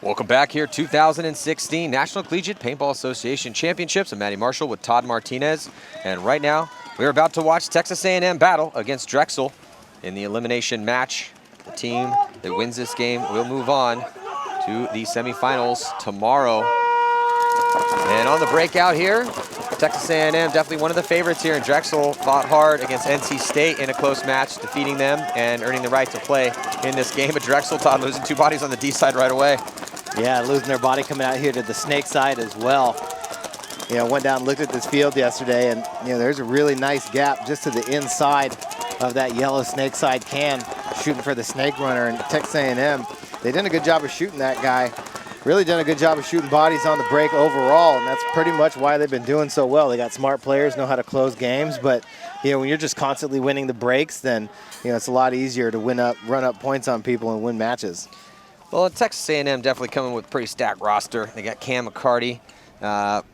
Welcome back here, 2016 National Collegiate Paintball Association Championships. I'm Matty Marshall with Todd Martinez. And right now, we're about to watch Texas A&M battle against Drexel in the elimination match. The team that wins this game will move on to the semifinals tomorrow. And on the breakout here, Texas A&M definitely one of the favorites here, and Drexel fought hard against NC State in a close match, defeating them and earning the right to play in this game. But Drexel, Todd, losing 2 bodies on the D side right away. Yeah, losing their body coming out here to the snake side as well. You know, went down and looked at this field yesterday, and you know, there's a really nice gap just to the inside of that yellow snake side can, shooting for the snake runner. And Texas A&M, they did a good job of shooting that guy. Really done a good job of shooting bodies on the break overall, and that's pretty much why they've been doing so well. They got smart players, know how to close games, but you know, when you're just constantly winning the breaks, then you know, it's a lot easier to run up points on people and win matches. Well, Texas A&M definitely coming with a pretty stacked roster. They got Cam McCarty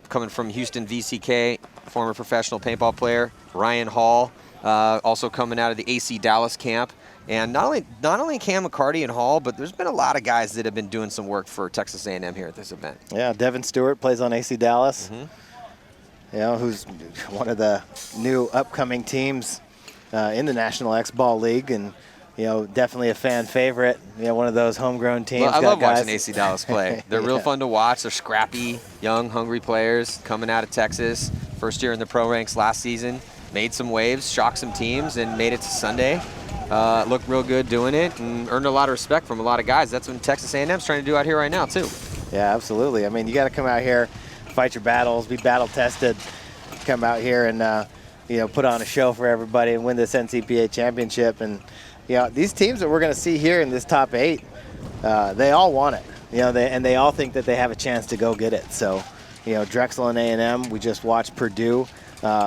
coming from Houston VCK, former professional paintball player. Ryan Hall also coming out of the AC Dallas camp. And not only Cam McCarty and Hall, but there's been a lot of guys that have been doing some work for Texas A&M here at this event. Yeah, Devin Stewart plays on AC Dallas. You know, who's one of the new upcoming teams in the National X-Ball League, and you know, definitely a fan favorite. You know, one of those homegrown teams. Well, I love watching AC Dallas play. They're real fun to watch. They're scrappy, young, hungry players coming out of Texas. First year in the pro ranks last season. Made some waves, shocked some teams, and made it to Sunday. Looked real good doing it and earned a lot of respect from a lot of guys. That's what Texas A&M's trying to do out here right now, too. Yeah, absolutely. I mean, you got to come out here, fight your battles, be battle tested, come out here and you know, put on a show for everybody and win this NCPA championship. And you know, these teams that we're going to see here in this top 8, they all want it. You know, they all think that they have a chance to go get it. So, you know, Drexel and A&M, we just watched Purdue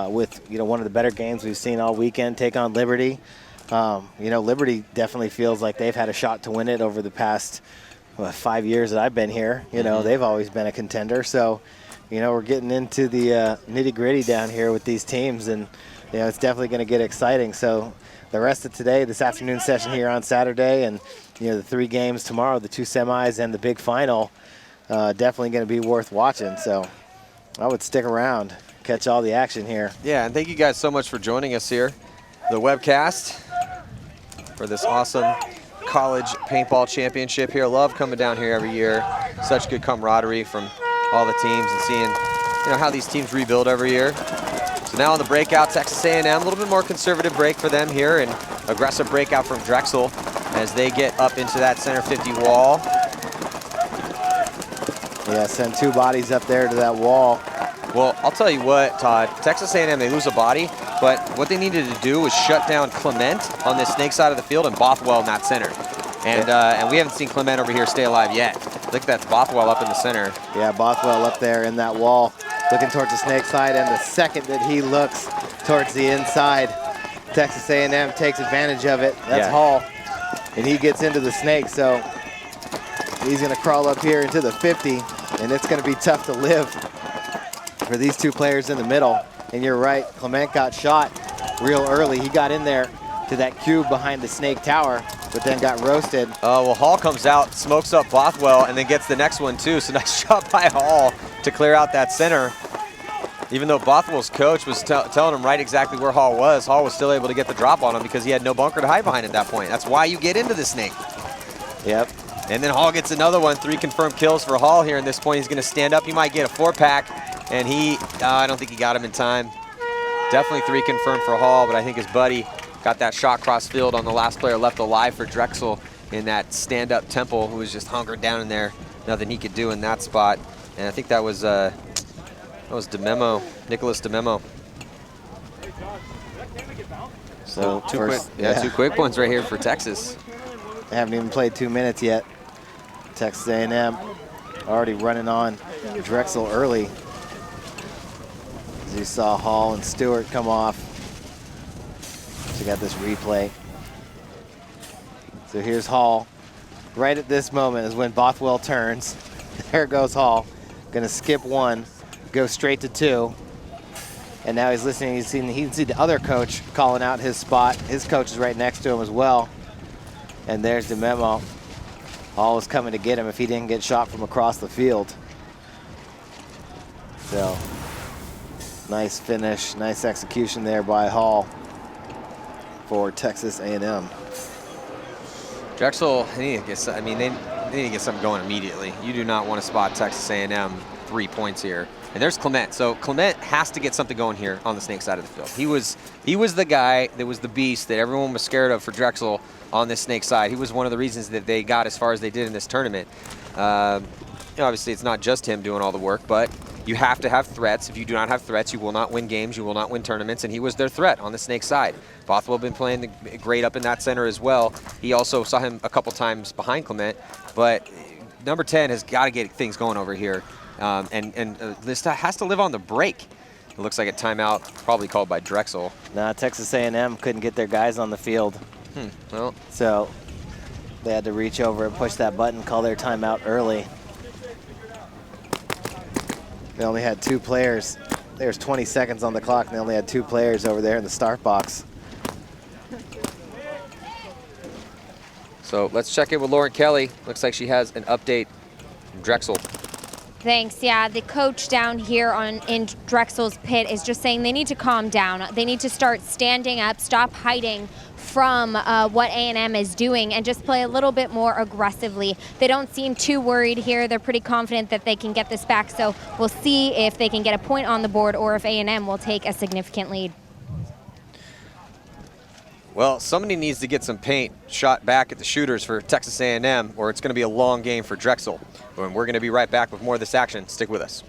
with, you know, one of the better games we've seen all weekend take on Liberty. You know, Liberty definitely feels like they've had a shot to win it over the past 5 years that I've been here. You know, they've always been a contender. So, you know, we're getting into the nitty-gritty down here with these teams, and you know, it's definitely going to get exciting. So the rest of today, this afternoon session here on Saturday, and you know, the 3 games tomorrow, the 2 semis and the big final, definitely going to be worth watching. So I would stick around, catch all the action here. Yeah, and thank you guys so much for joining us here, the webcast, for this awesome college paintball championship here. Love coming down here every year. Such good camaraderie from all the teams and seeing, you know, how these teams rebuild every year. So now on the breakout, Texas A&M, a little bit more conservative break for them here, and aggressive breakout from Drexel as they get up into that center 50 wall. Yeah, send 2 bodies up there to that wall. Well, I'll tell you what, Todd, Texas A&M, they lose a body, but what they needed to do was shut down Clement on the snake side of the field and Bothwell in that center. And we haven't seen Clement over here stay alive yet. I think that's Bothwell up in the center. Yeah, Bothwell up there in that wall, looking towards the snake side, and the second that he looks towards the inside, Texas A&M takes advantage of it. That's Hall, and he gets into the snake, so he's gonna crawl up here into the 50, and it's gonna be tough to live for these 2 players in the middle. And you're right, Clement got shot real early. He got in there to that cube behind the snake tower, but then got roasted. Oh, well, Hall comes out, smokes up Bothwell, and then gets the next one too. So nice shot by Hall to clear out that center. Even though Bothwell's coach was telling him right exactly where Hall was still able to get the drop on him because he had no bunker to hide behind at that point. That's why you get into the snake. Yep. And then Hall gets another one. 3 confirmed kills for Hall here. In this point, he's going to stand up. He might get a 4-pack. And I don't think he got him in time. Definitely 3 confirmed for Hall, but I think his buddy got that shot cross field on the last player left alive for Drexel in that stand-up Temple, who was just hunkered down in there. Nothing he could do in that spot. And I think that was DeMemo, Nicholas DeMemo. So 2 quick ones right here for Texas. They haven't even played 2 minutes yet. Texas A&M already running on Drexel early. As you saw Hall and Stewart come off. So you got this replay. So here's Hall. Right at this moment is when Bothwell turns. There goes Hall. Gonna skip 1, go straight to 2. And now he's listening. He can see the other coach calling out his spot. His coach is right next to him as well. And there's the memo. Hall was coming to get him if he didn't get shot from across the field. So, nice finish, nice execution there by Hall for Texas A&M. Drexel, they need to get, I mean, they need to get something going immediately. You do not want to spot Texas A&M 3 points here. And there's Clement. So Clement has to get something going here on the Snake side of the field. He was the guy that was the beast that everyone was scared of for Drexel on this Snake side. He was one of the reasons that they got as far as they did in this tournament. You know, obviously, it's not just him doing all the work, but you have to have threats. If you do not have threats, you will not win games, you will not win tournaments, and he was their threat on the Snake side. Bothwell been playing great up in that center as well. He also saw him a couple times behind Clement, but number 10 has got to get things going over here. This has to live on the break. It looks like a timeout probably called by Drexel. Nah, Texas A&M couldn't get their guys on the field. Well, so they had to reach over and push that button, call their timeout early. They only had 2 players. There's 20 seconds on the clock, and they only had 2 players over there in the start box. So let's check in with Lauren Kelly. Looks like she has an update from Drexel. Thanks. Yeah, the coach down here in Drexel's pit is just saying they need to calm down. They need to start standing up, stop hiding from what A&M is doing, and just play a little bit more aggressively. They don't seem too worried here. They're pretty confident that they can get this back. So we'll see if they can get a point on the board or if A&M will take a significant lead. Well, somebody needs to get some paint shot back at the shooters for Texas A&M, or it's going to be a long game for Drexel. And we're going to be right back with more of this action. Stick with us.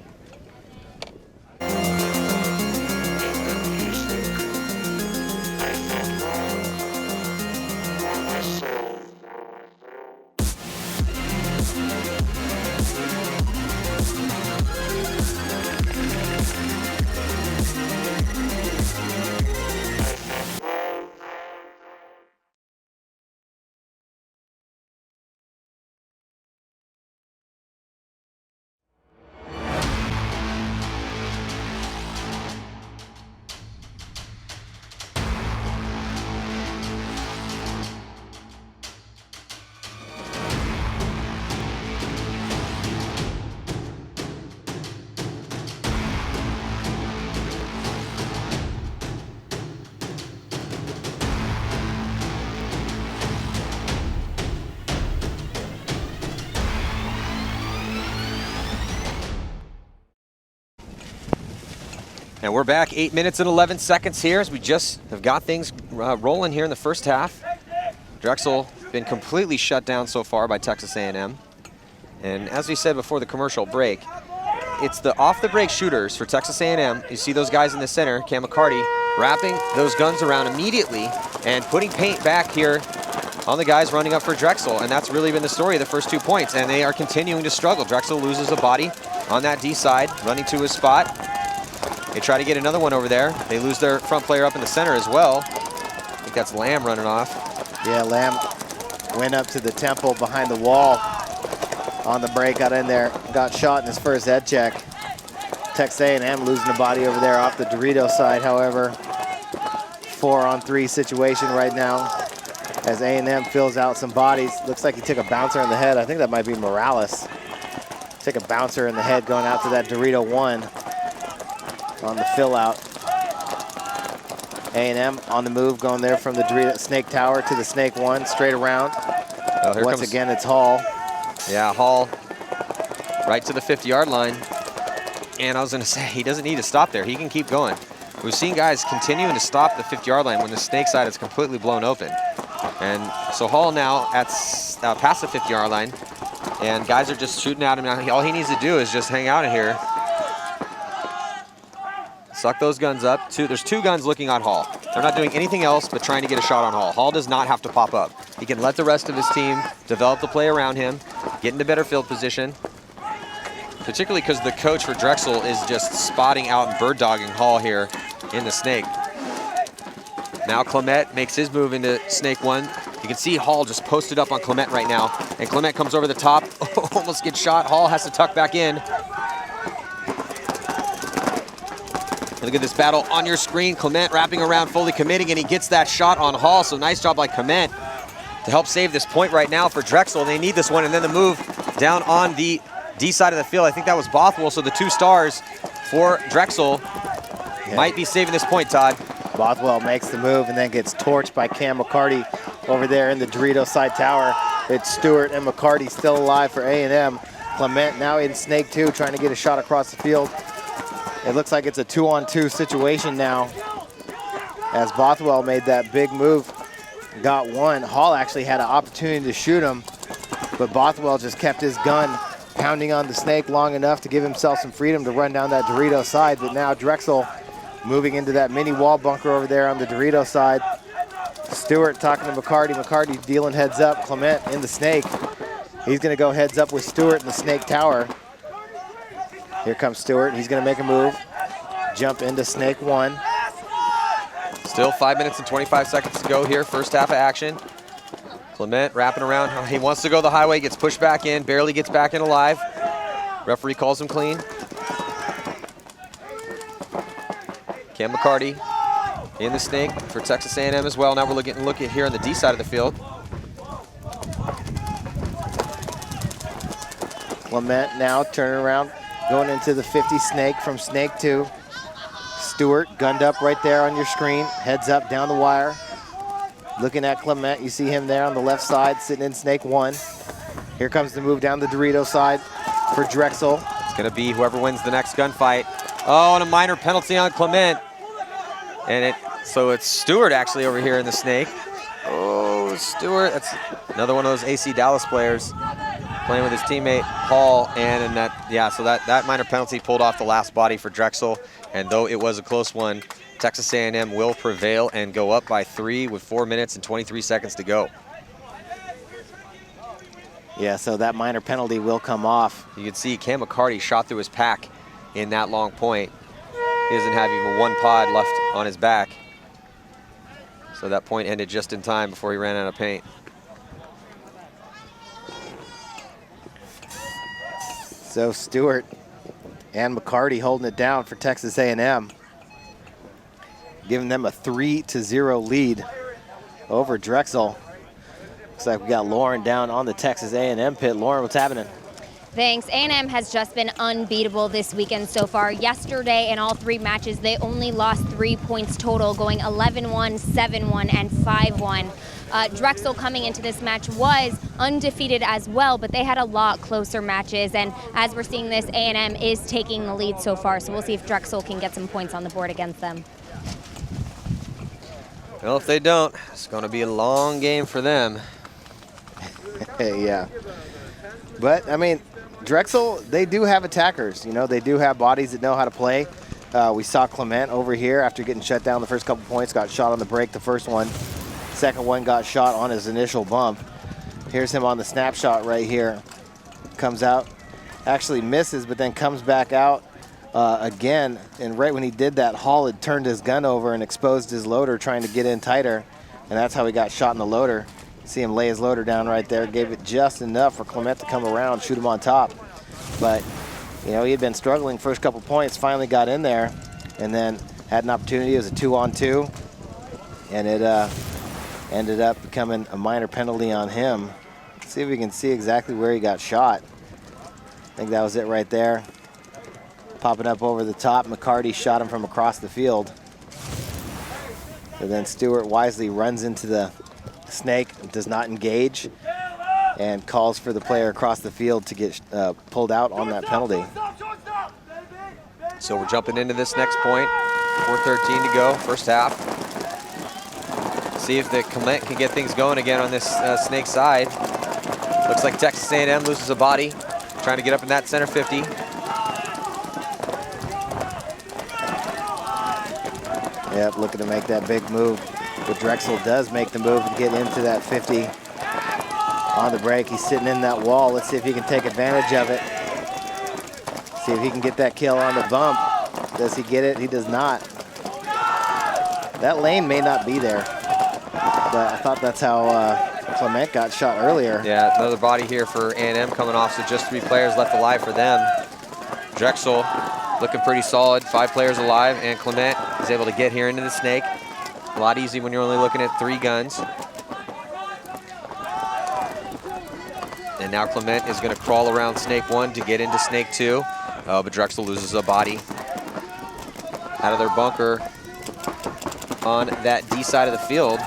And we're back 8 minutes and 11 seconds here as we just have got things rolling here in the first half. Drexel been completely shut down so far by Texas A&M. And as we said before the commercial break, it's the off-the-break shooters for Texas A&M. You see those guys in the center, Cam McCarty, wrapping those guns around immediately and putting paint back here on the guys running up for Drexel. And that's really been the story of the first 2 points. And they are continuing to struggle. Drexel loses a body on that D side, running to his spot. They try to get another one over there. They lose their front player up in the center as well. I think that's Lamb running off. Yeah, Lamb went up to the temple behind the wall on the break, got in there, got shot in his first head check. Texas A&M losing a body over there off the Dorito side, however. 4-on-3 situation right now as A&M fills out some bodies. Looks like he took a bouncer in the head. I think that might be Morales. Took a bouncer in the head going out to that Dorito 1. On the fill out. A&M on the move, going there from the Dorito Snake Tower to the Snake 1, straight around. Well, once again, it's Hall. Yeah, Hall right to the 50-yard line. And I was going to say, he doesn't need to stop there. He can keep going. We've seen guys continuing to stop the 50-yard line when the Snake side is completely blown open. And so Hall now at past the 50-yard line, and guys are just shooting at him now. All he needs to do is just hang out in here. Suck those guns up. There's 2 guns looking on Hall. They're not doing anything else but trying to get a shot on Hall. Hall does not have to pop up. He can let the rest of his team develop the play around him, get into better field position, particularly because the coach for Drexel is just spotting out and bird dogging Hall here in the Snake. Now Clement makes his move into Snake 1. You can see Hall just posted up on Clement right now, and Clement comes over the top, almost gets shot. Hall has to tuck back in. Look at this battle on your screen. Clement wrapping around, fully committing, and he gets that shot on Hall. So nice job by Clement. to help save this point right now for Drexel. They need this one, and then the move down on the D side of the field. I think that was Bothwell, so the 2 stars for Drexel might be saving this point, Todd. Bothwell makes the move and then gets torched by Cam McCarty over there in the Dorito side tower. It's Stewart and McCarty still alive for A&M. Clement now in snake 2, trying to get a shot across the field. It looks like it's a 2-on-2 situation now, as Bothwell made that big move, got one. Hall actually had an opportunity to shoot him, but Bothwell just kept his gun pounding on the snake long enough to give himself some freedom to run down that Dorito side. But now Drexel moving into that mini wall bunker over there on the Dorito side. Stewart talking to McCarty. McCarty dealing heads up. Clement in the snake. He's going to go heads up with Stewart in the snake tower. Here comes Stewart. He's going to make a move. Jump into snake 1. Still 5 minutes and 25 seconds to go here, first half of action. Clement wrapping around. He wants to go the highway, gets pushed back in, barely gets back in alive. Referee calls him clean. Cam McCarty in the snake for Texas A&M as well. Now we're looking at here on the D side of the field. Clement now turning around, going into the 50 snake from snake 2. Stewart gunned up right there on your screen, heads up down the wire. Looking at Clement, you see him there on the left side, sitting in snake 1. Here comes the move down the Dorito side for Drexel. It's gonna be whoever wins the next gunfight. Oh, and a minor penalty on Clement. And so it's Stewart actually over here in the snake. Oh, Stewart, that's another one of those AC Dallas players playing with his teammate Hall, and so that minor penalty pulled off the last body for Drexel. And though it was a close one, Texas A&M will prevail and go up by 3 with 4 minutes and 23 seconds to go. Yeah, so that minor penalty will come off. You can see Cam McCarty shot through his pack in that long point. He doesn't have even 1 pod left on his back. So that point ended just in time before he ran out of paint. So Stewart and McCarty holding it down for Texas A&M, giving them a 3-0 lead over Drexel. Looks like we got Lauren down on the Texas A&M pit. Lauren, what's happening? Thanks. A&M has just been unbeatable this weekend so far. Yesterday in all 3 matches, they only lost 3 points total, going 11-1, 7-1, and 5-1. Drexel coming into this match was undefeated as well, but they had a lot closer matches. And as we're seeing this, A&M is taking the lead so far. So we'll see if Drexel can get some points on the board against them. Well, if they don't, it's going to be a long game for them. Yeah. But, I mean, Drexel, they do have attackers. You know, they do have bodies that know how to play. We saw Clement over here after getting shut down the first couple points, got shot on the break the first one. Second one got shot on his initial bump. Here's him on the snapshot right here. Comes out, actually misses, but then comes back out again. And right when he did that, Hall had turned his gun over and exposed his loader, trying to get in tighter. And that's how he got shot in the loader. See him lay his loader down right there. Gave it just enough for Clement to come around, shoot him on top. But, you know, he had been struggling first couple points, finally got in there, and then had an opportunity. It was a 2-on-2, and it ended up becoming a minor penalty on him. Let's see if we can see exactly where he got shot. I think that was it right there. Popping up over the top, McCarty shot him from across the field. And then Stewart wisely runs into the snake, does not engage, and calls for the player across the field to get pulled out on that penalty. So we're jumping into this next point. 4:13 to go, first half. See if the Clement can get things going again on this snake side. Looks like Texas A&M loses a body, trying to get up in that center 50. Yep, looking to make that big move. But Drexel does make the move and get into that 50 on the break. He's sitting in that wall. Let's see if he can take advantage of it. See if he can get that kill on the bump. Does he get it? He does not. That lane may not be there, but I thought that's how Clement got shot earlier. Yeah, another body here for A&M coming off, so just 3 players left alive for them. Drexel looking pretty solid, 5 players alive, and Clement is able to get here into the snake. A lot easy when you're only looking at 3 guns. And now Clement is going to crawl around snake 1 to get into snake 2. Oh, but Drexel loses a body out of their bunker on that D side of the field.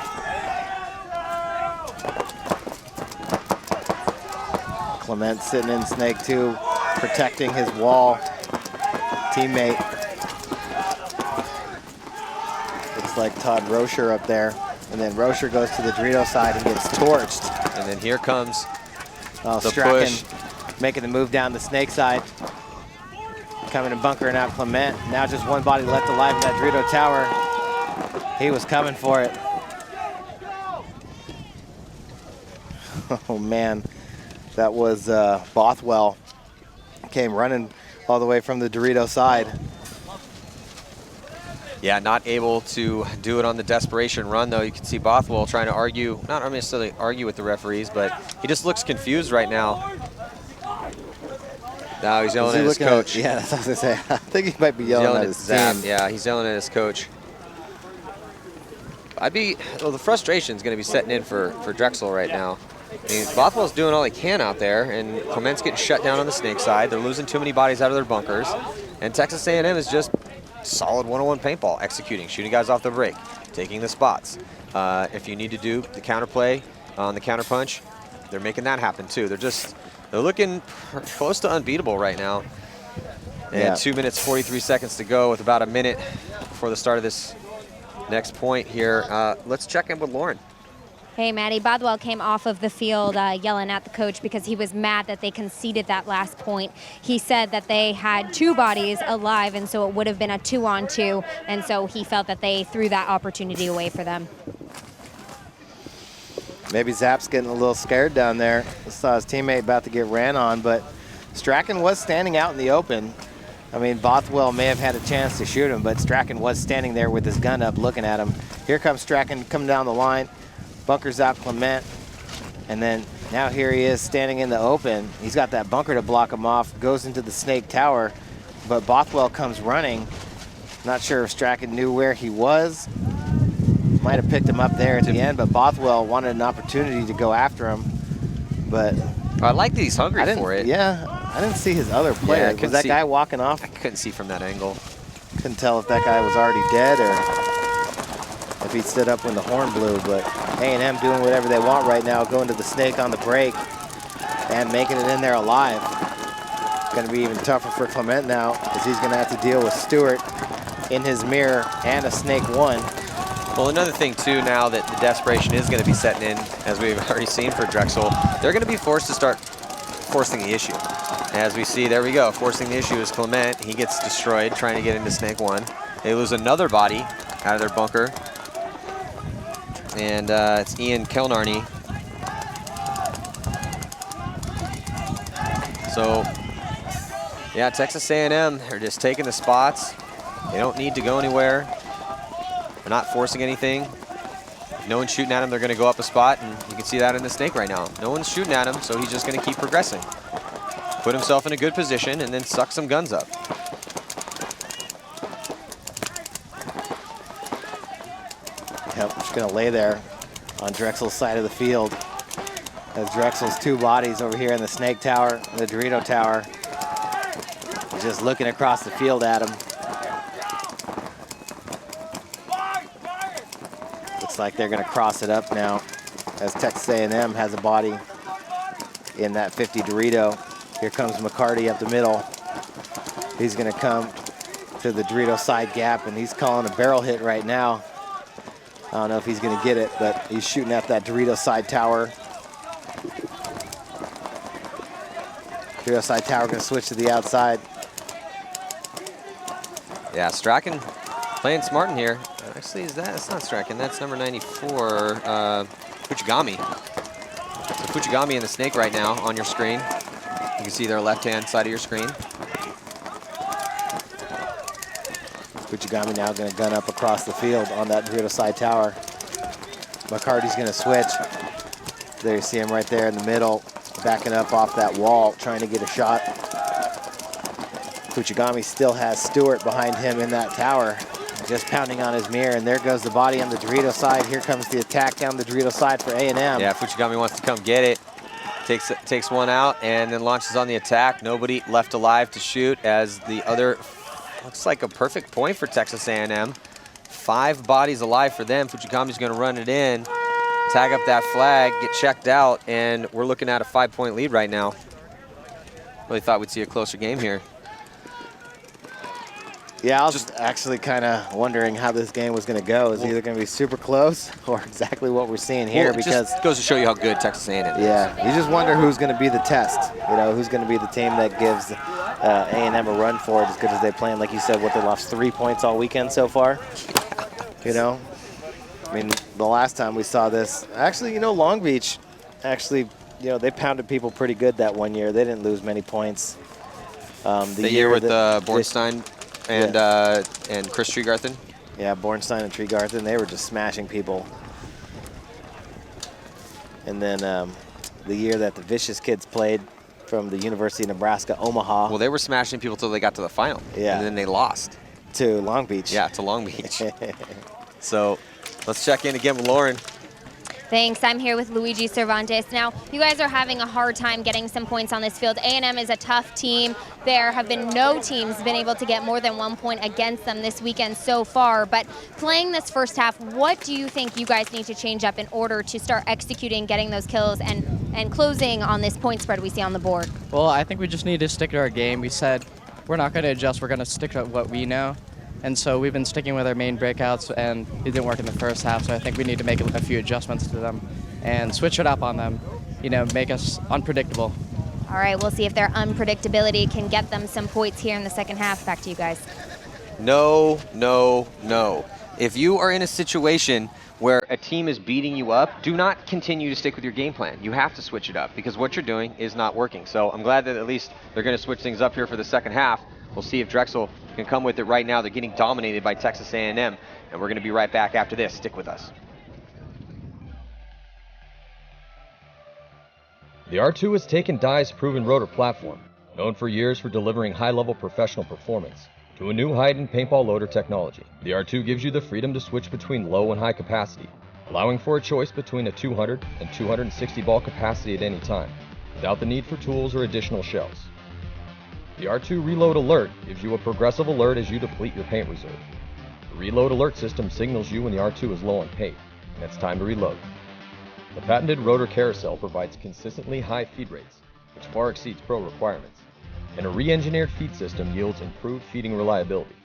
Clement sitting in snake 2, protecting his wall teammate. Looks like Todd Rocher up there. And then Rocher goes to the Dorito side and gets torched. And then here comes the Strachan push. making the move down the snake side. Coming and bunkering out Clement. Now just one body left alive in that Dorito tower. He was coming for it. Oh man, that was Bothwell. Came running all the way from the Dorito side. Yeah, not able to do it on the desperation run, though. You can see Bothwell trying to argue, not necessarily argue with the referees, but he just looks confused right now. Now he's yelling at his coach. Yeah, that's what I was going to say. I think he might be yelling at his Zap. team. Yeah, he's yelling at his coach. Well, the frustration is going to be setting in for Drexel right now. I mean, Bothwell's doing all he can out there, and Clement's getting shut down on the snake side. They're losing too many bodies out of their bunkers. And Texas A&M is just solid one-on-one paintball, executing, shooting guys off the break, taking the spots. If you need to do the counterplay on the counterpunch, they're making that happen too. They're looking close to unbeatable right now. And Yeah. 2 minutes, 43 seconds to go with about a minute before the start of this next point here. Let's check in with Lauren. Hey, Maddie, Bothwell came off of the field yelling at the coach because he was mad that they conceded that last point. He said that they had 2 bodies alive, and so it would have been a 2-on-2, and so he felt that they threw that opportunity away for them. Maybe Zap's getting a little scared down there. Saw his teammate about to get ran on, but Strachan was standing out in the open. I mean, Bothwell may have had a chance to shoot him, but Strachan was standing there with his gun up looking at him. Here comes Strachan coming down the line. Bunkers out Clement, and then now here he is standing in the open. He's got that bunker to block him off, goes into the snake tower, but Bothwell comes running. Not sure if Strachan knew where he was. Might have picked him up there at the end, but Bothwell wanted an opportunity to go after him. But I like that he's hungry for it. Yeah, I didn't see his other player. Yeah, was that guy walking off? I couldn't see from that angle. Couldn't tell if that guy was already dead or if he stood up when the horn blew, but A&M doing whatever they want right now, going to the snake on the break and making it in there alive. Going to be even tougher for Clement now, as he's going to have to deal with Stewart in his mirror and a snake 1. Well, another thing, too, now that the desperation is going to be setting in, as we've already seen for Drexel, they're going to be forced to start forcing the issue. As we see, there we go, forcing the issue is Clement. He gets destroyed trying to get into snake 1. They lose another body out of their bunker. And it's Ian Kelnarney. So, yeah, Texas A&M, they're just taking the spots. They don't need to go anywhere. They're not forcing anything. No one's shooting at him. They're going to go up a spot, and you can see that in the snake right now. No one's shooting at him, so he's just going to keep progressing. Put himself in a good position, and then suck some guns up. Yep, just going to lay there on Drexel's side of the field. As Drexel's 2 bodies over here in the snake tower, the Dorito tower. He's just looking across the field at him. Looks like they're going to cross it up now, as Texas A&M has a body in that 50 Dorito. Here comes McCarty up the middle. He's going to come to the Dorito side gap, and he's calling a barrel hit right now. I don't know if he's going to get it, but he's shooting at that Dorito side tower. Dorito side tower going to switch to the outside. Yeah, Strachan playing smart in here. Actually, that's not Strachan. That's number 94, Fuchigami. So Fuchigami in the snake right now on your screen. You can see their left-hand side of your screen. Fuchigami now going to gun up across the field on that Dorito side tower. McCarty's going to switch. There you see him right there in the middle, backing up off that wall, trying to get a shot. Fuchigami still has Stewart behind him in that tower, just pounding on his mirror, and there goes the body on the Dorito side. Here comes the attack down the Dorito side for A&M. Yeah, Fuchigami wants to come get it. takes one out and then launches on the attack. Nobody left alive to shoot as the other, looks like a perfect point for Texas A&M. 5 bodies alive for them. Fujikami's going to run it in, tag up that flag, get checked out, and we're looking at a 5-point lead right now. Really thought we'd see a closer game here. Yeah, I was actually kind of wondering how this game was going to go. Is either going to be super close or exactly what we're seeing here, well, because just goes to show you how good Texas A&M is. Yeah, you just wonder who's going to be the test. You know, who's going to be the team that gives A&M a run for it as good as they play. And like you said, what, they lost 3 points all weekend so far? You know, I mean, the last time we saw this, actually, you know, Long Beach, actually, you know, they pounded people pretty good that one year. They didn't lose many points. The year with Bornstein and Chris Tregarthen. Yeah, Bornstein and Tregarthen, they were just smashing people. And then the year that the Vicious kids played from the University of Nebraska, Omaha. Well, they were smashing people till they got to the final. Yeah. And then they lost. To Long Beach. Yeah, to Long Beach. So let's check in again with Lauren. Thanks. I'm here with Luigi Cervantes. Now, you guys are having a hard time getting some points on this field. A&M is a tough team. There have been no teams been able to get more than 1 point against them this weekend so far. But playing this first half, what do you think you guys need to change up in order to start executing, getting those kills, and closing on this point spread we see on the board? Well, I think we just need to stick to our game. We said we're not going to adjust. We're going to stick to what we know. And so we've been sticking with our main breakouts, and it didn't work in the first half, so I think we need to make a few adjustments to them and switch it up on them, you know, make us unpredictable. All right, we'll see if their unpredictability can get them some points here in the second half. Back to you guys. No, no, no. If you are in a situation where a team is beating you up, do not continue to stick with your game plan. You have to switch it up because what you're doing is not working. So I'm glad that at least they're going to switch things up here for the second half. We'll see if Drexel can come with it right now. They're getting dominated by Texas A&M, and we're going to be right back after this. Stick with us. The R2 has taken Dye's proven rotor platform, known for years for delivering high-level professional performance, to a new height in paintball loader technology. The R2 gives you the freedom to switch between low and high capacity, allowing for a choice between a 200 and 260 ball capacity at any time, without the need for tools or additional shells. The R2 Reload Alert gives you a progressive alert as you deplete your paint reserve. The Reload Alert system signals you when the R2 is low on paint, and it's time to reload. The patented rotor carousel provides consistently high feed rates, which far exceeds pro requirements, and a re-engineered feed system yields improved feeding reliability.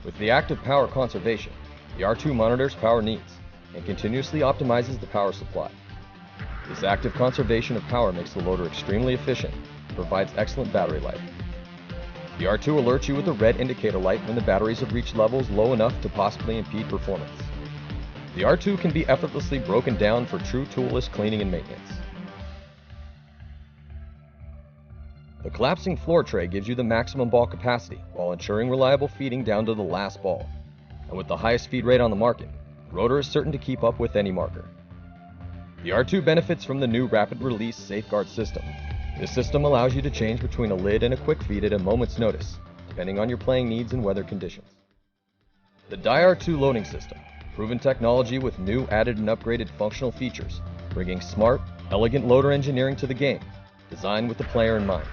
With the active power conservation, the R2 monitors power needs and continuously optimizes the power supply. This active conservation of power makes the loader extremely efficient and provides excellent battery life. The R2 alerts you with a red indicator light when the batteries have reached levels low enough to possibly impede performance. The R2 can be effortlessly broken down for true toolless cleaning and maintenance. The collapsing floor tray gives you the maximum ball capacity while ensuring reliable feeding down to the last ball. And with the highest feed rate on the market, the rotor is certain to keep up with any marker. The R2 benefits from the new rapid release safeguard system. This system allows you to change between a lid and a quick feed at a moment's notice, depending on your playing needs and weather conditions. The Dye R2 loading system, proven technology with new added and upgraded functional features, bringing smart, elegant loader engineering to the game, designed with the player in mind.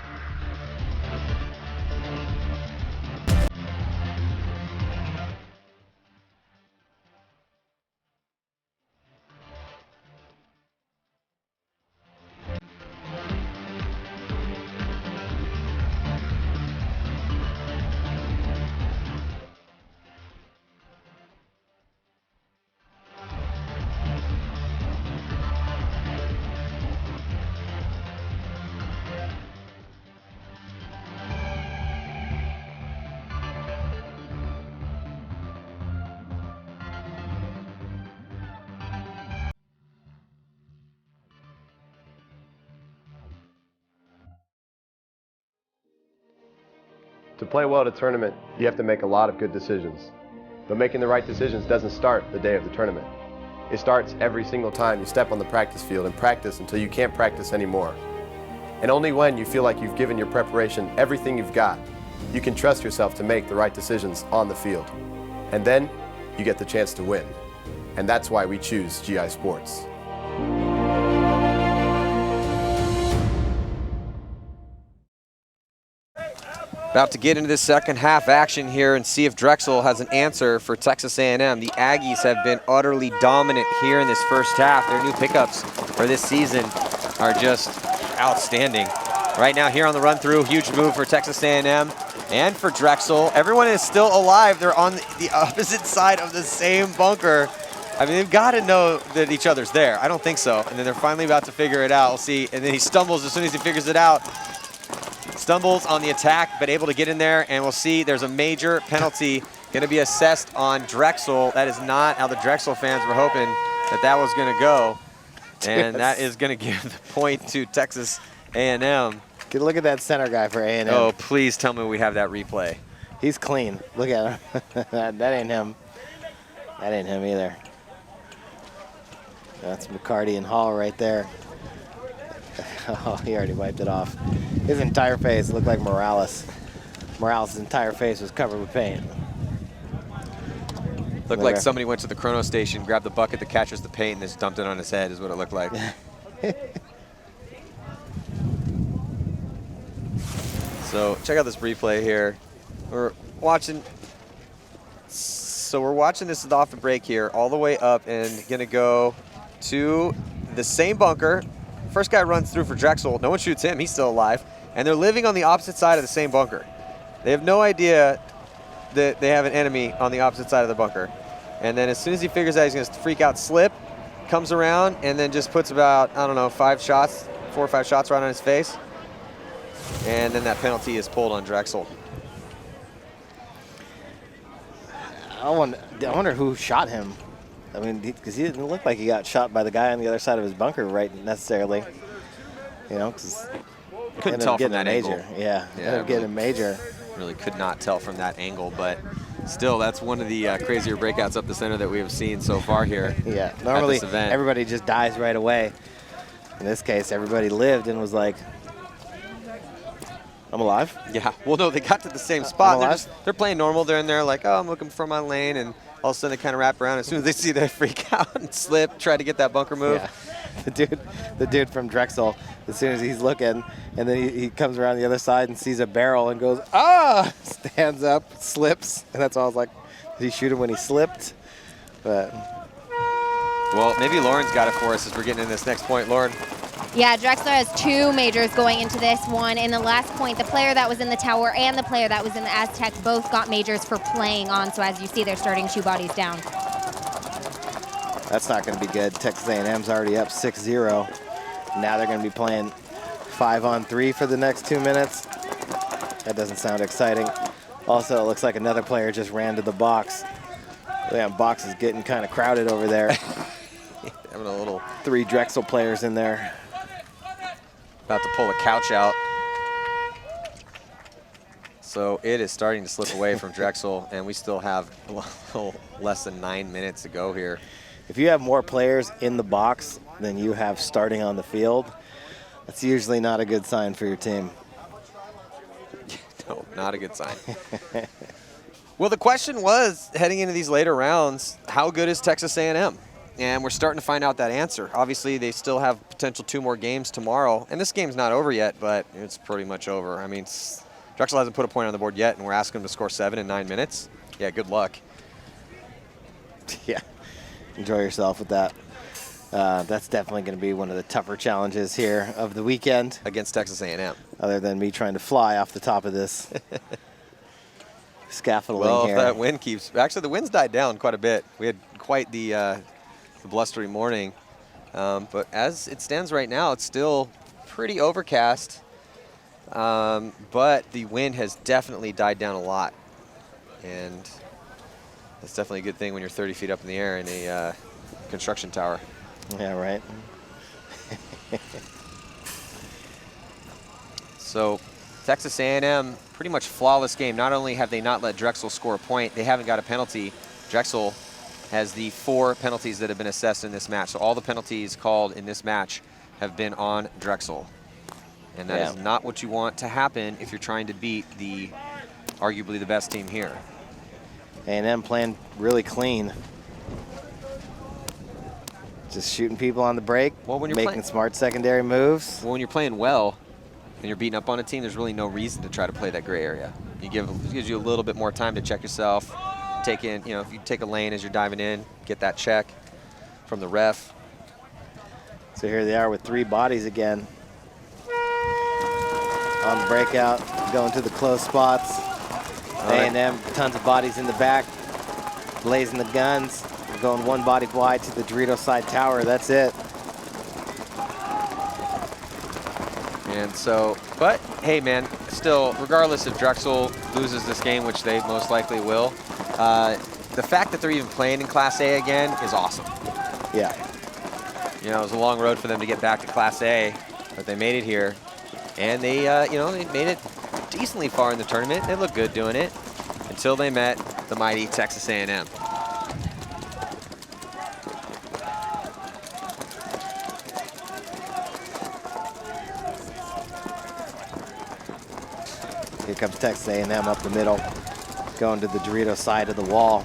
To play well at a tournament, you have to make a lot of good decisions. But making the right decisions doesn't start the day of the tournament. It starts every single time you step on the practice field and practice until you can't practice anymore. And only when you feel like you've given your preparation everything you've got, you can trust yourself to make the right decisions on the field. And then you get the chance to win. And that's why we choose GI Sports. About to get into this second half action here and see if Drexel has an answer for Texas A&M. The Aggies have been utterly dominant here in this first half. Their new pickups for this season are just outstanding. Right now here on the run through, huge move for Texas A&M and for Drexel. Everyone is still alive. They're on the opposite side of the same bunker. I mean, they've got to know that each other's there. I don't think so. And then they're finally about to figure it out. We'll see. And then he stumbles as soon as he figures it out. Stumbles on the attack, but able to get in there. And we'll see there's a major penalty going to be assessed on Drexel. That is not how the Drexel fans were hoping that that was going to go. And that is going to give the point to Texas A&M. Get a look at that center guy for A&M. Oh, please tell me we have that replay. He's clean. Look at him. That ain't him. That ain't him either. That's McCarty and Hall right there. Oh, he already wiped it off. His entire face looked like Morales. Morales' entire face was covered with paint. Looked like somebody went to the chrono station, grabbed the bucket that catches the paint, and just dumped it on his head is what it looked like. So check out this replay here. We're watching this off the break here, all the way up and gonna go to the same bunker. First guy runs through for Drexel. No one shoots him, he's still alive. And they're living on the opposite side of the same bunker. They have no idea that they have an enemy on the opposite side of the bunker. And then as soon as he figures out he's gonna freak out, slip, comes around, and then just puts about, I don't know, 4 or 5 shots right on his face. And then that penalty is pulled on Drexel. I wonder who shot him. I mean, because he didn't look like he got shot by the guy on the other side of his bunker, right? Necessarily, you know, because couldn't tell from that angle. Yeah, ended up getting a major. Really could not tell from that angle, but still, that's one of the crazier breakouts up the center that we have seen so far here. Yeah, normally at this event. Everybody just dies right away. In this case, everybody lived and was like, I'm alive. Yeah, well, no, they got to the same spot. They're playing normal. They're in there like, oh, I'm looking for my lane, and all of a sudden they kind of wrap around. As soon as they see they freak out and slip, try to get that bunker move. Yeah. The dude from Drexel, as soon as he's looking, and then he comes around the other side and sees a barrel and goes, ah! Stands up, slips, and that's all. I was like, did he shoot him when he slipped? But well, maybe Lauren's got it for us as we're getting in this next point. Lauren. Yeah, Drexler has 2 majors going into this one. In the last point, the player that was in the tower and the player that was in the Aztec both got majors for playing on. So as you see, they're starting 2 bodies down. that's not going to be good. Texas A&M's already up 6-0. Now they're going to be playing 5-on-3 for the next 2 minutes. That doesn't sound exciting. Also, it looks like another player just ran to the box. Yeah, box is getting kind of crowded over there. Having a little 3 Drexel players in there. About to pull a couch out. So it is starting to slip away from Drexel, and we still have a little less than 9 minutes to go here. If you have more players in the box than you have starting on the field, that's usually not a good sign for your team. No, not a good sign. Well, the question was, heading into these later rounds, how good is Texas A&M? And we're starting to find out that answer. Obviously, they still have potential 2 more games tomorrow. And this game's not over yet, but it's pretty much over. I mean, Drexel hasn't put a point on the board yet, and we're asking them to score 7 in 9 minutes. Yeah, good luck. Yeah, enjoy yourself with that. That's definitely going to be one of the tougher challenges here of the weekend. Against Texas A&M. Other than me trying to fly off the top of this scaffolding well, here. Well, if that wind keeps... Actually, the wind's died down quite a bit. We had quite the blustery morning. But as it stands right now, it's still pretty overcast. But the wind has definitely died down a lot. And that's definitely a good thing when you're 30 feet up in the air in a construction tower. Yeah, right. So Texas A&M, pretty much flawless game. Not only have they not let Drexel score a point, they haven't got a penalty. Drexel has the 4 penalties that have been assessed in this match. So all the penalties called in this match have been on Drexel. And that is not what you want to happen if you're trying to beat the arguably the best team here. A&M playing really clean. Just shooting people on the break, well, when you're making smart secondary moves. Well, when you're playing well, and you're beating up on a team, there's really no reason to try to play that gray area. It gives you a little bit more time to check yourself. Take in, if you take a lane as you're diving in, get that check from the ref. So here they are with 3 bodies again. On the breakout, going to the close spots. A&M, tons of bodies in the back, blazing the guns. Going 1 body wide to the Dorito side tower, that's it. And so, but hey man, still, regardless if Drexel loses this game, which they most likely will, the fact that they're even playing in Class A again is awesome. Yeah. It was a long road for them to get back to Class A, but they made it here. And they, they made it decently far in the tournament. They looked good doing it until they met the mighty Texas A&M. Here comes Texas A&M up the middle, going to the Dorito side of the wall.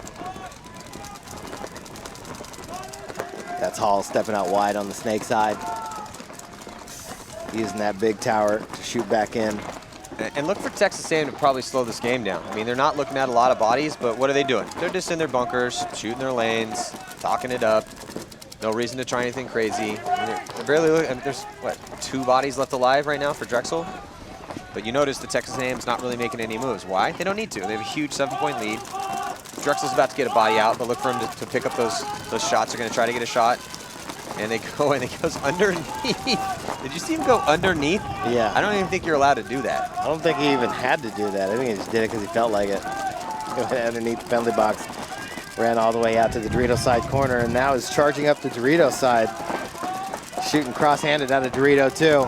That's Hall stepping out wide on the snake side, using that big tower to shoot back in. And look for Texas A&M to probably slow this game down. I mean, they're not looking at a lot of bodies, but what are they doing? They're just in their bunkers, shooting their lanes, talking it up. No reason to try anything crazy. I mean, they're barely looking. I mean, there's, what, 2 bodies left alive right now for Drexel? But you notice the Texas A&M's not really making any moves. Why? They don't need to. They have a huge 7-point lead. Drexel's about to get a body out, but look for him to pick up those shots. They're going to try to get a shot. And they go, and he goes underneath. Did you see him go underneath? Yeah. I don't even think you're allowed to do that. I don't think he even had to do that. I think he just did it because he felt like it. He went underneath the penalty box, ran all the way out to the Dorito side corner, and now is charging up the Dorito side. Shooting cross-handed out of Dorito, too.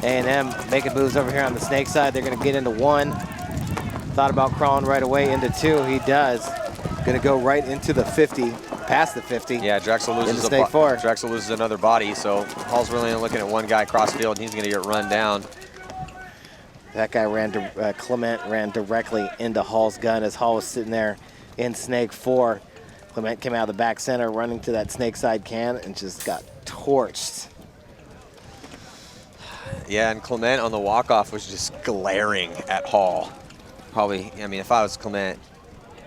A&M making moves over here on the snake side. They're going to get into 1. Thought about crawling right away into 2. He does. Going to go right into the 50, past the 50. Yeah, Drexel loses Drexel loses another body, so Hall's really only looking at 1 guy cross field, and he's going to get run down. That guy Clement ran directly into Hall's gun as Hall was sitting there in snake 4. Clement came out of the back center, running to that snake side can, and just got torched. Yeah, and Clement on the walk-off was just glaring at Hall. Probably, I mean, if I was Clement,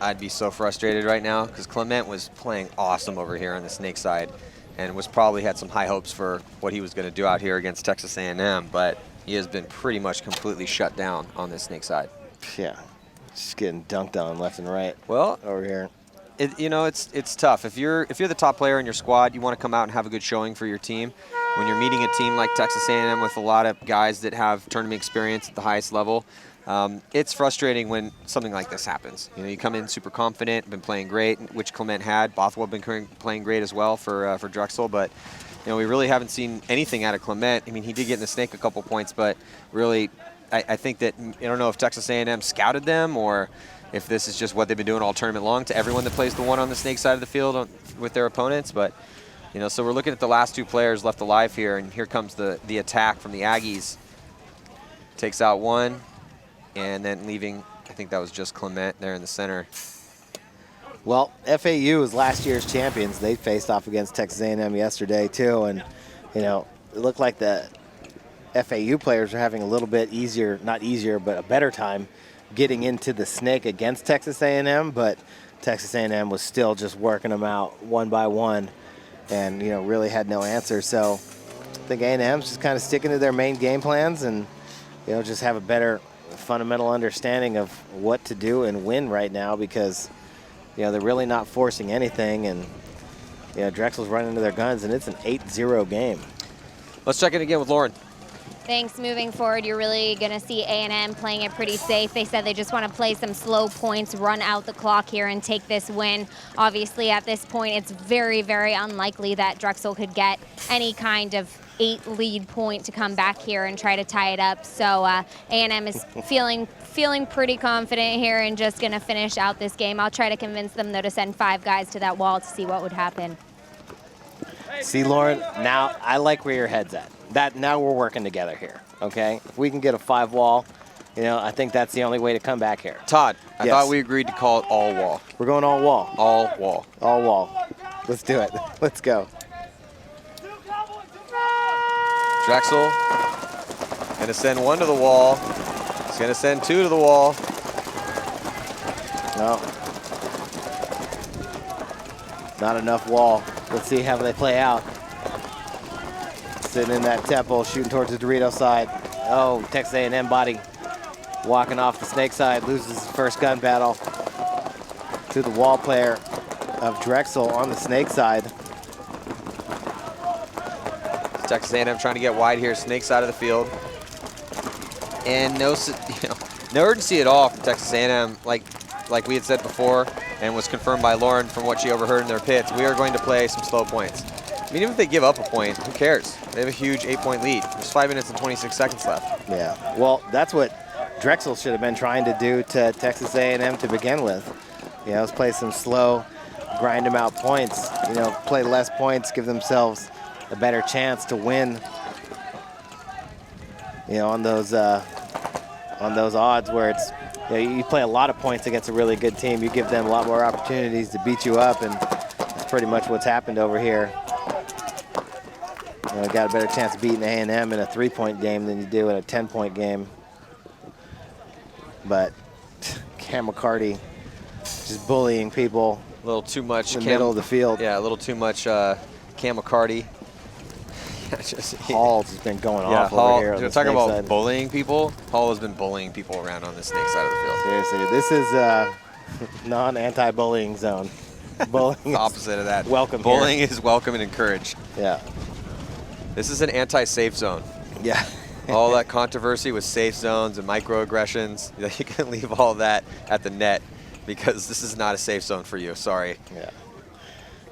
I'd be so frustrated right now because Clement was playing awesome over here on the snake side and was probably had some high hopes for what he was going to do out here against Texas A&M, but he has been pretty much completely shut down on this snake side. Yeah, just getting dunked on left and right. Well, over here. It's tough. If you're the top player in your squad, you want to come out and have a good showing for your team. When you're meeting a team like Texas A&M with a lot of guys that have tournament experience at the highest level, it's frustrating when something like this happens. You come in super confident, been playing great, which Clement had. Bothwell been playing great as well for Drexel, but we really haven't seen anything out of Clement. I mean, he did get in the snake a couple points, but really, I think that I don't know if Texas A&M scouted them or if this is just what they've been doing all tournament long to everyone that plays the 1 on the snake side of the field with their opponents. But so we're looking at the last 2 players left alive here, and here comes the attack from the Aggies. Takes out 1, and then leaving, I think that was just Clement there in the center. Well, FAU was last year's champions. They faced off against Texas A&M yesterday too, and it looked like the FAU players are having a little bit easier, not easier, but a better time getting into the snake against Texas A&M, but Texas A&M was still just working them out 1 by 1 and really had no answer. So I think A&M's just kind of sticking to their main game plans and just have a better fundamental understanding of what to do and win right now because they're really not forcing anything, and Drexel's running into their guns, and it's an 8-0 game. Let's check in again with Lauren. Thanks. Moving forward, you're really going to see A&M playing it pretty safe. They said they just want to play some slow points, run out the clock here, and take this win. Obviously, at this point, it's very, very unlikely that Drexel could get any kind of 8 lead point to come back here and try to tie it up. So A&M is feeling pretty confident here and just going to finish out this game. I'll try to convince them, though, to send 5 guys to that wall to see what would happen. See, Lauren, now I like where your head's at. Now we're working together here, okay? If we can get a 5 wall, I think that's the only way to come back here. Todd, I thought we agreed to call it all wall. We're going all wall. All wall. All wall. Let's do it. Let's go. Drexel Gonna send one to the wall. He's gonna send two to the wall. No. Not enough wall. Let's see how they play out. Sitting in that temple, shooting towards the Dorito side. Oh, Texas A&M body. Walking off the snake side, loses his first gun battle to the wall player of Drexel on the snake side. Texas A&M trying to get wide here, snake side of the field. And no urgency at all from Texas A&M, like we had said before, and was confirmed by Lauren from what she overheard in their pits. We are going to play some slow points. I mean, even if they give up a point, who cares? They have a huge 8-point lead. There's 5 minutes and 26 seconds left. Yeah, well, that's what Drexel should have been trying to do to Texas A&M to begin with. You know, let's play some slow, grind them out points. You know, play less points, give themselves a better chance to win. You know, on those odds where it's, you know, you play a lot of points against a really good team, you give them a lot more opportunities to beat you up, and that's pretty much what's happened over here. You know, got a better chance of beating A&M in a 3-point game than you do in a 10-point game. But Cam McCarty just bullying people. A little too much. In the middle of the field. Yeah, a little too much Cam McCarty. Hall's has been going off over here on the talking snake about side. bullying people. Hall has been bullying people around on the snake side of the field. Seriously, this is non-anti-bullying zone. Bullying the opposite of that. Welcome. Bullying here. is welcome and encouraged. Yeah. This is an anti-safe zone. Yeah. All that controversy with safe zones and microaggressions, you can leave all that at the net because this is not a safe zone for you. Sorry. Yeah.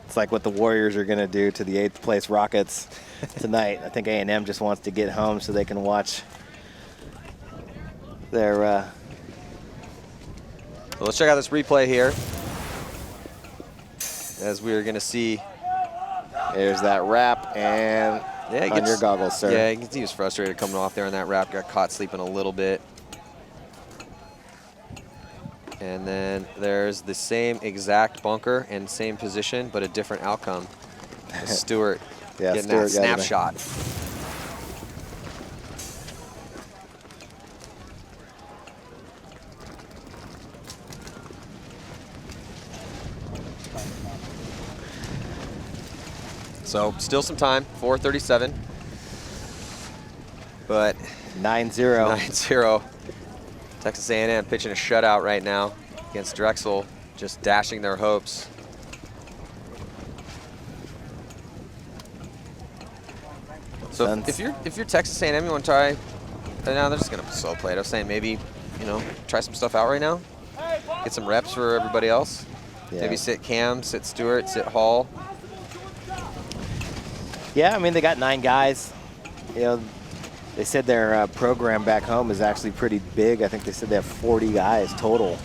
It's like what the Warriors are going to do to the 8th place Rockets tonight. I think A&M just wants to get home so they can watch their. So let's check out this replay here, as we are going to see. There's that wrap, and on your goggles, sir. Yeah, he was frustrated coming off there on that wrap. Got caught sleeping a little bit. And then there's the same exact bunker and same position, but a different outcome. Stewart getting Stewart that snapshot. So still some time, 4:37. But 9-0. 9-0. Texas A&M pitching a shutout right now against Drexel, just dashing their hopes. So if you're Texas A&M, you want to try, now they're just going to slow play it. I was saying maybe, you know, try some stuff out right now. Get some reps for everybody else. Yeah. Maybe sit Cam, sit Stewart, sit Hall. Yeah, I mean, they got 9 guys. You know, they said their program back home is actually pretty big. I think they said they have 40 guys total.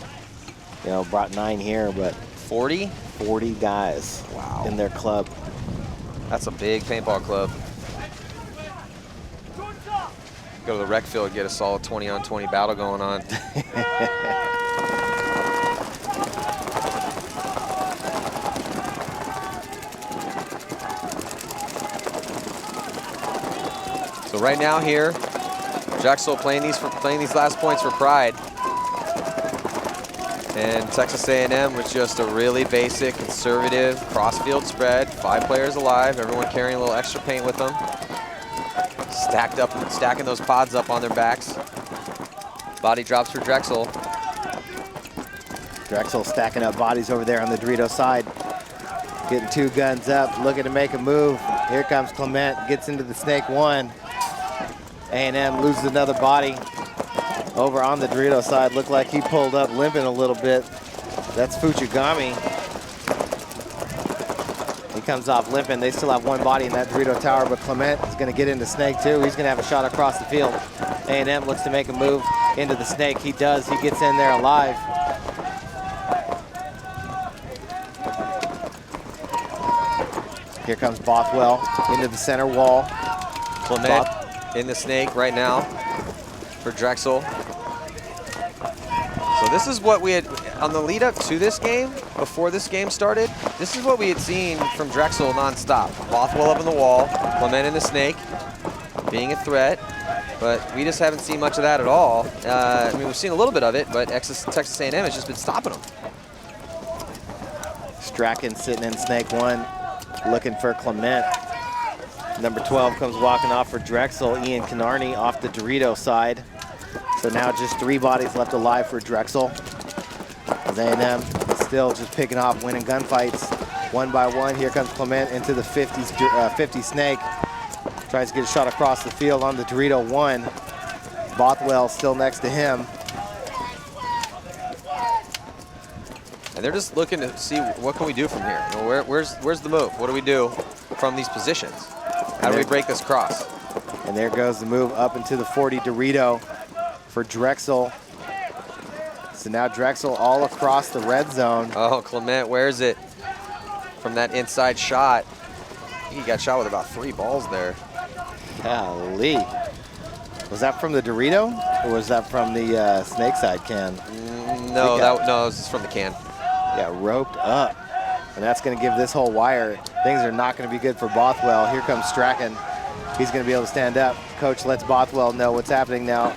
You know, brought 9 here, but 40? 40 guys. Wow. In their club. That's a big paintball club. Go to the rec field, get a solid 20-on-20 battle going on. So right now here, Drexel playing these last points for pride. And Texas A&M with just a really basic, conservative cross-field spread. 5 players alive, everyone carrying a little extra paint with them. Stacked up, stacking those pods up on their backs. Body drops for Drexel. Drexel stacking up bodies over there on the Dorito side. Getting 2 guns up, looking to make a move. Here comes Clement, gets into the snake 1. A&M loses another body over on the Dorito side. Looked like he pulled up limping a little bit. That's Fuchigami. He comes off limping. They still have 1 body in that Dorito tower, but Clement is going to get into snake too. He's going to have a shot across the field. A&M looks to make a move into the snake. He does. He gets in there alive. Here comes Bothwell into the center wall. Clement in the snake right now for Drexel. So this is what we had, on the lead up to this game, before this game started, this is what we had seen from Drexel nonstop. Bothwell up in the wall, Clement in the snake, being a threat. But we just haven't seen much of that at all. I mean, we've seen a little bit of it, but Texas A&M has just been stopping them. Strachan sitting in snake 1, looking for Clement. Number 12 comes walking off for Drexel. Ian Canarney off the Dorito side. So now just 3 bodies left alive for Drexel. As A&M still just picking off, winning gunfights. 1 by 1, here comes Clement into the 50 snake. Tries to get a shot across the field on the Dorito 1. Bothwell still next to him. And they're just looking to see what can we do from here. You know, where's the move? What do we do from these positions? How do we break this cross? And there goes the move up into the 40 Dorito for Drexel. So now Drexel all across the red zone. Oh, Clement, where's it? From that inside shot. He got shot with about 3 balls there. Golly. Was that from the Dorito, or was that from the snake side can? No, no, this is from the can. Yeah, roped up. And that's going to give this whole wire. Things are not going to be good for Bothwell. Here comes Strachan. He's going to be able to stand up. Coach lets Bothwell know what's happening now.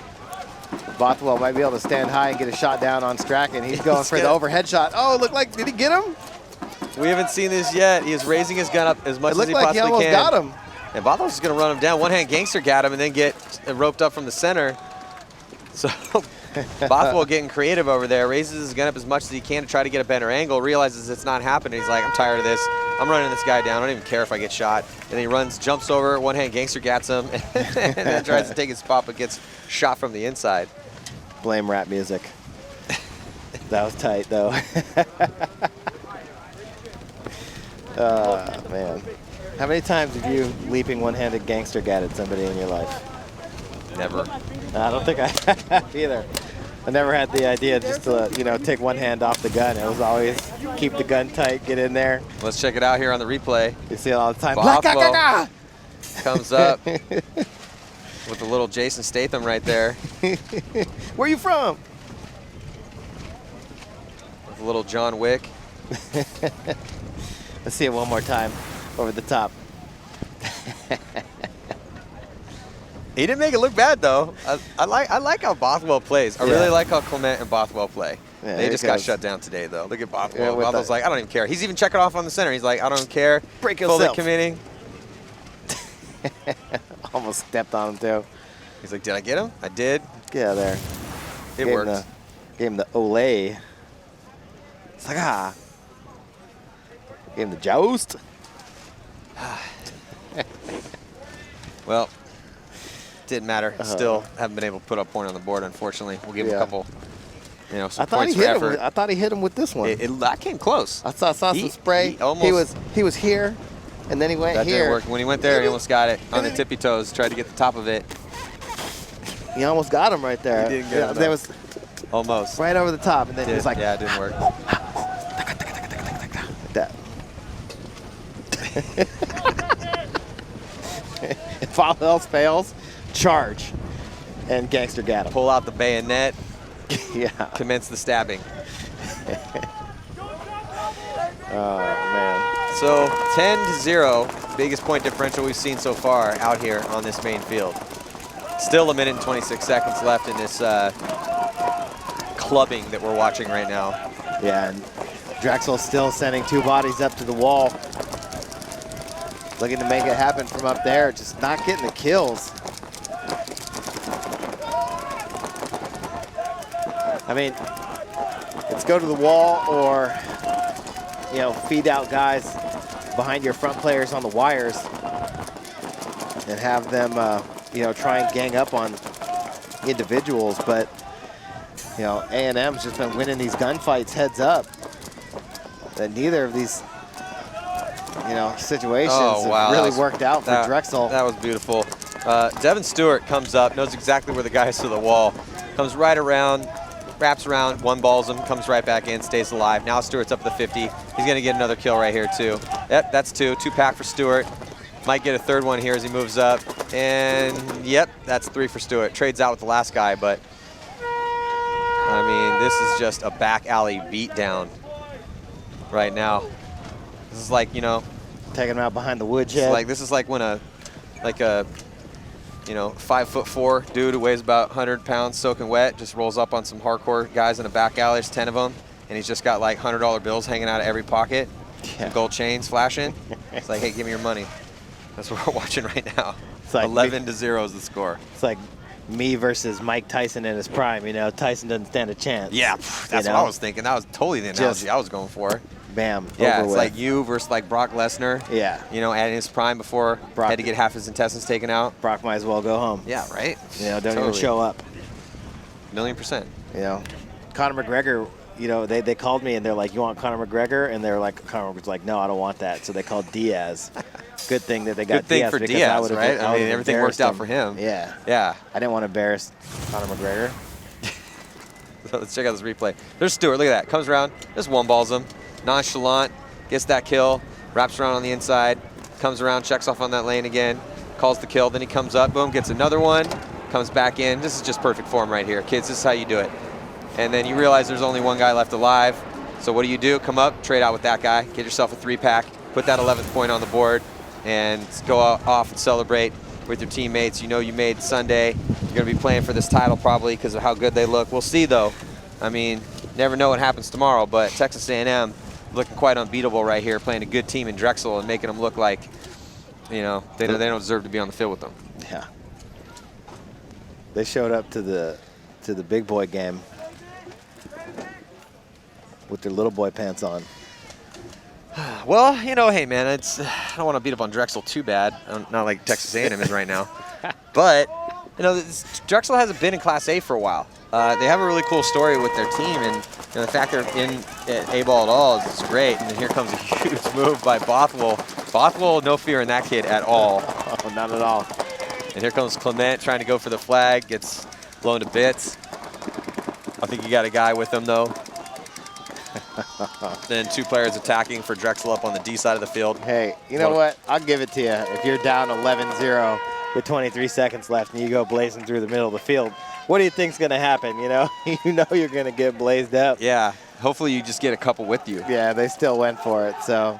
Bothwell might be able to stand high and get a shot down on Strachan. He's going for the overhead shot. Oh, it looked like, did he get him? We haven't seen this yet. He is raising his gun up as much as he possibly can. It looked like he almost got him. And Bothwell's just going to run him down. One-hand gangster got him and then get roped up from the center. So Bothwell getting creative over there, raises his gun up as much as he can to try to get a better angle, realizes it's not happening. He's like, I'm tired of this. I'm running this guy down. I don't even care if I get shot. And he runs, jumps over, one-hand gangster gets him, and then tries to take his spot, but gets shot from the inside. Blame rap music. That was tight, though. Man. How many times have you leaping one-handed gangster gatted somebody in your life? Never. I don't think I have either. I never had the idea just to, you know, take one hand off the gun. It was always keep the gun tight, get in there. Let's check it out here on the replay. You see it all the time. Bothwell comes up with a little Jason Statham right there. Where you from? With a little John Wick. Let's see it one more time over the top. He didn't make it look bad though. I like how Bothwell plays. I really like how Clement and Bothwell play. Yeah, they just got shut down today though. Look at Bothwell. Yeah, Bothwell's like, I don't even care. He's even checking off on the center. He's like, I don't care. Break yourself. Committing. Almost stepped on him too. He's like, did I get him? I did. Get out of there. It worked. Gave him the Olay. It's like, ah. Gave him the joust. Well, didn't matter. Still haven't been able to put a point on the board, unfortunately. We'll give him a couple, you know, some points for effort. I thought he hit him with this one. I came close. I saw some spray. He was here, and then he went that here. Didn't work. When he went there, he almost got it on the tippy toes. Tried to get the top of it. He almost got him right there. He didn't get him. There was almost right over the top, and then he was like, yeah, it didn't work. Like that. If all else fails, charge. And gangster got him. Pull out the bayonet. Yeah. Commence the stabbing. Oh, man. So 10-0, biggest point differential we've seen so far out here on this main field. Still 1 minute and 26 seconds left in this clubbing that we're watching right now. Yeah, and Drexel still sending 2 bodies up to the wall. Looking to make it happen from up there, just not getting the kills. I mean, it's go to the wall or, you know, feed out guys behind your front players on the wires and have them, you know, try and gang up on individuals. But, you know, A&M's just been winning these gunfights heads up. And neither of these, you know, situations have really worked out for Drexel. That was beautiful. Devin Stewart comes up, knows exactly where the guy is to the wall, comes right around, wraps around, one balls him, comes right back in, stays alive. Now Stewart's up to the 50. He's going to get another kill right here, too. Yep, that's 2. 2-pack for Stewart. Might get a 3rd one here as he moves up. And, yep, that's 3 for Stewart. Trades out with the last guy, but, I mean, this is just a back alley beatdown right now. This is like, you know, taking him out behind the woodshed. This is like when a you know, 5'4" dude who weighs about 100 pounds soaking wet, just rolls up on some hardcore guys in the back alley. There's 10 of them, and he's just got like $100 bills hanging out of every pocket, and gold chains flashing. It's like, hey, give me your money. That's what we're watching right now. It's like 11-0 is the score. It's like me versus Mike Tyson in his prime. You know, Tyson doesn't stand a chance. Yeah, that's what I was thinking. That was totally the analogy I was going for. Bam. Yeah, over it's with. like you versus like Brock Lesnar. Yeah. You know, at his prime before Brock had to get half his intestines taken out. Brock might as well go home. Yeah, right? You know, don't even Totally. show up. 1,000,000%. You know, Conor McGregor, you know, they called me and they're like, you want Conor McGregor? And they're like, Conor was like, no, I don't want that. So they called Diaz. Good thing that they got Good thing Diaz. for because Diaz, would've right? been- I mean, would've everything worked embarrassed out him. for him. Yeah. Yeah. I didn't want to embarrass Conor McGregor. So let's check out this replay. There's Stewart. Look at that. Comes around, just one balls him. Nonchalant. Gets that kill. Wraps around on the inside. Comes around, checks off on that lane again. Calls the kill. Then he comes up. Boom. Gets another one. Comes back in. This is just perfect form right here. Kids, this is how you do it. And then you realize there's only one guy left alive. So what do? Come up, trade out with that guy. Get yourself a 3-pack. Put that 11th point on the board. And go off and celebrate with your teammates. You know you made Sunday. You're going to be playing for this title probably because of how good they look. We'll see, though. I mean, never know what happens tomorrow, but Texas A&M looking quite unbeatable right here, playing a good team in Drexel and making them look like, you know, they don't deserve to be on the field with them. Yeah. They showed up to the big boy game with their little boy pants on. Well, you know, hey, man, I don't want to beat up on Drexel too bad. Not like Texas A&M is right now. But, you know, Drexel hasn't been in Class A for a while. They have a really cool story with their team, and you know, the fact they're in A-ball at all is great. And then here comes a huge move by Bothwell. Bothwell, no fear in that kid at all. Oh, not at all. And here comes Clement trying to go for the flag, gets blown to bits. I think you got a guy with him, though. Then 2 players attacking for Drexel up on the D side of the field. Hey, you know what? I'll give it to you. If you're down 11-0 with 23 seconds left and you go blazing through the middle of the field, what do you think's going to happen? You know, you know you're going to get blazed up. Yeah, hopefully you just get a couple with you. Yeah, they still went for it. So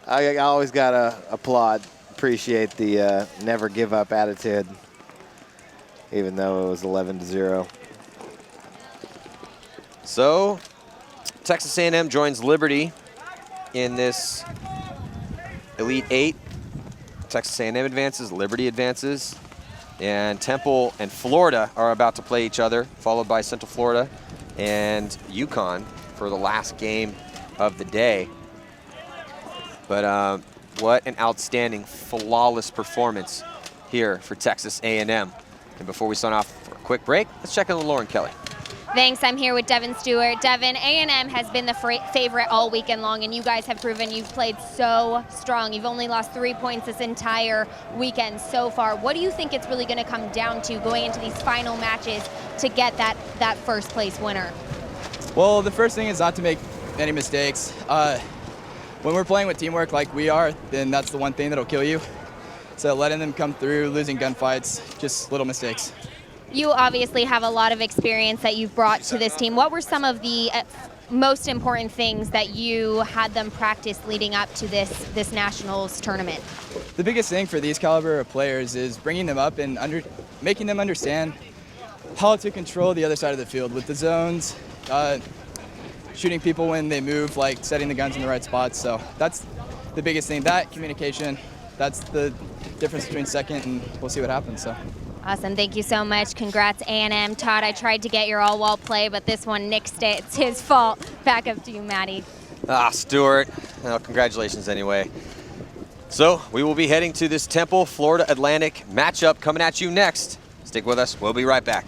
I always got to appreciate the never give up attitude, even though it was 11-0. So Texas A&M joins Liberty in this Elite 8. Texas A&M advances, Liberty advances, and Temple and Florida are about to play each other, followed by Central Florida and UConn for the last game of the day. But what an outstanding, flawless performance here for Texas A&M. And before we sign off for a quick break, let's check in with Lauren Kelly. Thanks. I'm here with Devin Stewart. Devin, A&M has been the favorite all weekend long, and you guys have proven you've played so strong. You've only lost 3 points this entire weekend so far. What do you think it's really going to come down to going into these final matches to get that first place winner? Well, the first thing is not to make any mistakes. When we're playing with teamwork like we are, then that's the one thing that'll kill you. So letting them come through, losing gunfights, just little mistakes. You obviously have a lot of experience that you've brought to this team. What were some of the most important things that you had them practice leading up to this Nationals tournament? The biggest thing for these caliber of players is bringing them up and making them understand how to control the other side of the field with the zones, shooting people when they move, like setting the guns in the right spots. So that's the biggest thing. That communication, that's the difference between second, and we'll see what happens. So. Awesome. Thank you so much. Congrats, A&M. Todd, I tried to get your all-wall play, but this one nixed it. It's his fault. Back up to you, Maddie. Stuart. Well, congratulations anyway. So we will be heading to this Temple, Florida Atlantic matchup coming at you next. Stick with us. We'll be right back.